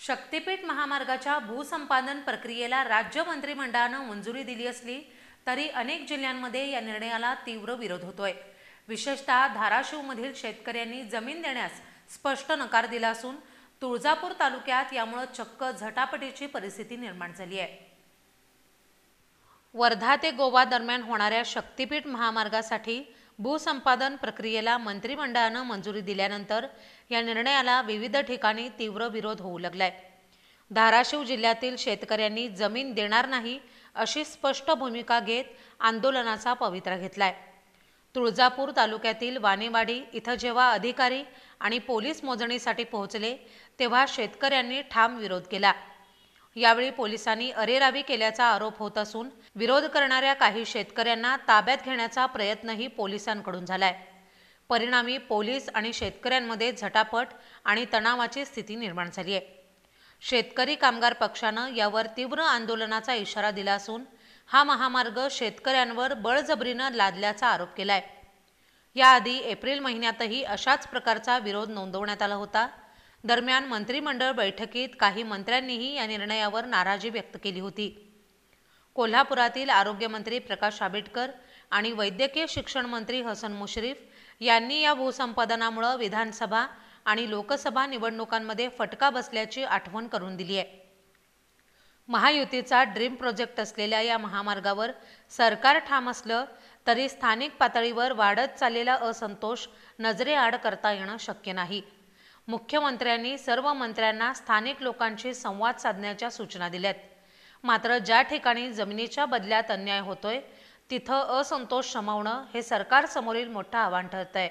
शक्तीपीठ महामार्गाच्या भूसंपादन प्रक्रियेला राज्य मंत्रिमंडळानं मंजुरी दिली असली तरी अनेक जिल्ह्यांमध्ये या निर्णयाला तीव्र विरोध होतोय। विशेषतः धाराशिवमधील शेतकऱ्यांनी जमीन देण्यास स्पष्ट नकार दिला असून तुळजापूर तालुक्यात यामुळे चक्क झटापटीची परिस्थिती निर्माण झाली आहे। वर्धा ते गोवा दरम्यान होणाऱ्या शक्तीपीठ महामार्गासाठी भूसंपादन प्रक्रियेला मंत्रिमंडळानं मंजुरी दिल्यानंतर या निर्णयाला विविध ठिकाणी तीव्र विरोध होऊ लागलाय। धाराशिव जिल्ह्यातील शेतकऱ्यांनी जमीन देणार नाही अशी स्पष्ट भूमिका घेत आंदोलनाचा पवित्रा घेतलाय। तुळजापूर तालुक्यातील वानेवाडी इथं जेव्हा अधिकारी आणि पोलीस मोजणीसाठी पोहोचले तेव्हा शेतकऱ्यांनी ठाम विरोध केला। यावेळी पोलिसांनी अरेरावी केल्याचा आरोप होत असून विरोध करणाऱ्या काही शेतकऱ्यांना ताब्यात घेण्याचा प्रयत्नही पोलिसांकडून झालाय। परिणामी पोलीस आणि शेतकऱ्यांमध्ये झटापट आणि तणावाची स्थिती निर्माण झाली आहे। शेतकरी कामगार पक्षानं यावर तीव्र आंदोलनाचा इशारा दिला असून हा महामार्ग शेतकऱ्यांवर बळजबरीनं लादल्याचा आरोप केलाय। याआधी एप्रिल महिन्यातही अशाच प्रकारचा विरोध नोंदवण्यात आला होता। दरम्यान मंत्रिमंडळ बैठकीत काही मंत्र्यांनीही या निर्णयावर नाराजी व्यक्त केली होती। कोल्हापुरातील आरोग्यमंत्री प्रकाश आंबेडकर आणि वैद्यकीय शिक्षण मंत्री हसन मुश्रीफ यांनी या भूसंपादनामुळे विधानसभा आणि लोकसभा निवडणुकांमध्ये फटका बसल्याची आठवण करून दिली आहे। महायुतीचा ड्रीम प्रोजेक्ट असलेल्या या महामार्गावर सरकार ठाम असलं तरी स्थानिक पातळीवर वाढत चाललेला असंतोष नजरेआड करता येणं शक्य नाही। मुख्यमंत्र्यांनी सर्व मंत्र्यांना स्थानिक लोकांशी संवाद साधण्याच्या सूचना दिल्यात। मात्र ज्या ठिकाणी जमिनीच्या बदल्यात अन्याय होतोय तिथं असंतोष शमवणं हे सरकारसमोरील मोठं आव्हान ठरतंय।